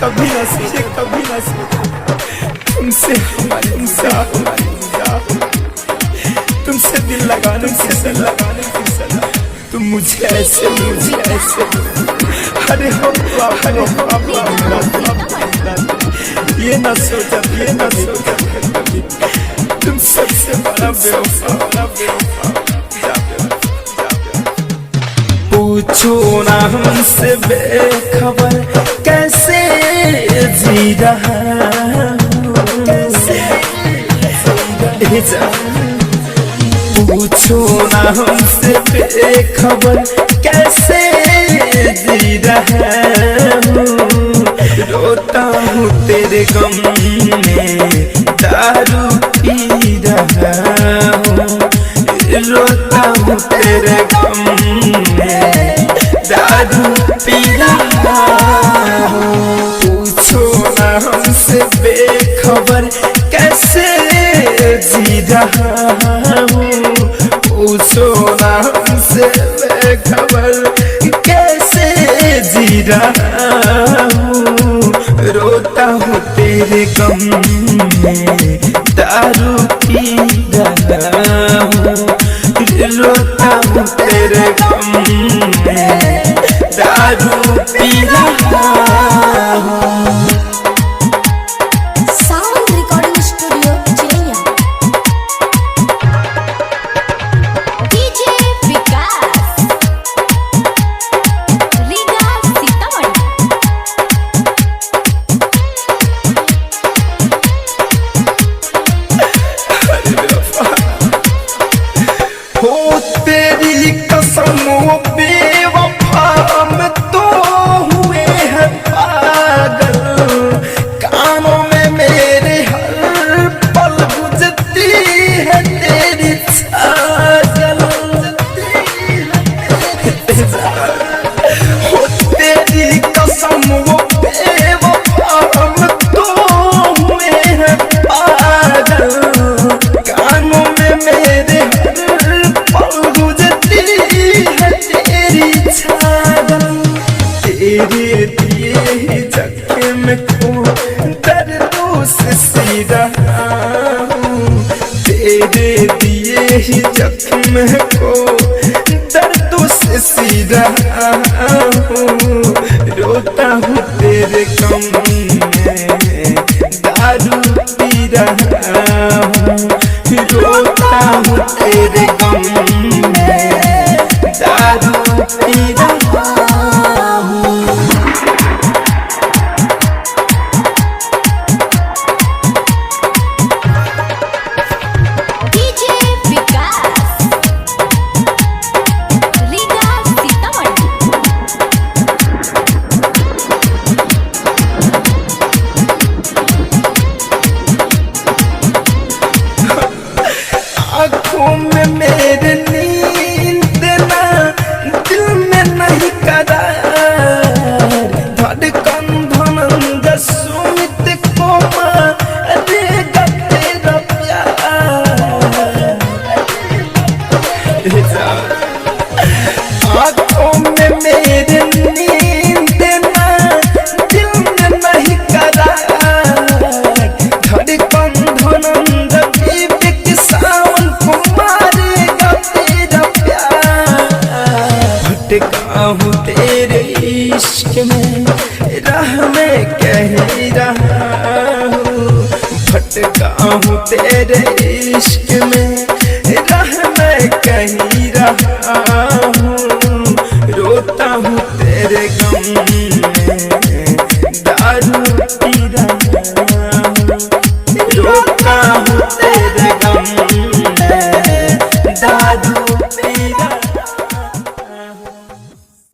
कभी न सोचे, कभी न सोचे तुमसे हमारी तुमसे दिल लगाने की सलाह, तुम मुझे ऐसे अरे हो ये न सोचा कभी तुम सबसे बड़ा बेवफा। पूछो ना हमसे बेखबर कैसे जी रहा हूँ, पूछो ना हमसे बेखबर कैसे जी रहा हूँ। रोता हूँ तेरे गम में दारू पी रहा हूँ, रोता हूँ तेरे गम में दारू पी रहा हूँ। पूछो ना हमसे बेखबर कैसे जी रहा हूँ, पूछो ना हमसे बेखबर कैसे जी रहा हूँ। रोता हूँ तेरे गम में दारू पी रहा हूँ, रोता हूँ तेरे गम में दारू पी रहा हूँ। साउंड रिकॉर्डिंग स्टूडियो चिड़ैया। डीजे विकास रीगा सीतामढ़ी। हो तेरी कसम वो बेवफा में तो हुए हैं पागल, कानों में मेरे हर पल गुजरती है तेरी छागल। हो तेरी कसम वो बेवफा में तो हुए हैं पागल, कानों में मेरे तेरे दिए ही जख्म को दर्दों से सी रहा हूँ, तेरे दिए ही जख्म को दर्दों से सी रहा हूँ। रोता हूँ तेरे गम में दारू पी रहा हूँ, रोता हूँ तेरे गम में दारू पी रहा हूँ। डीजे विकास रीगा सीतामढ़ी। आँखों में मेरे नींद ना, दिल में नहीं करार, धड़कन धनंद सुमित को मारेगा तेरा प्यार। आँखों में मेरे नींद ना, दिल में नहीं करार, धड़कन धनंद सावन को मारेगा तेरा प्यार। भटका हूँ तेरे इश्क में राह में कह रहा हूँ, भटका हूँ तेरे इश्क में राह में कह रहा हूँ। रोता हूँ तेरे गम में दारू पी रहा हूँ, रोता हूँ तेरे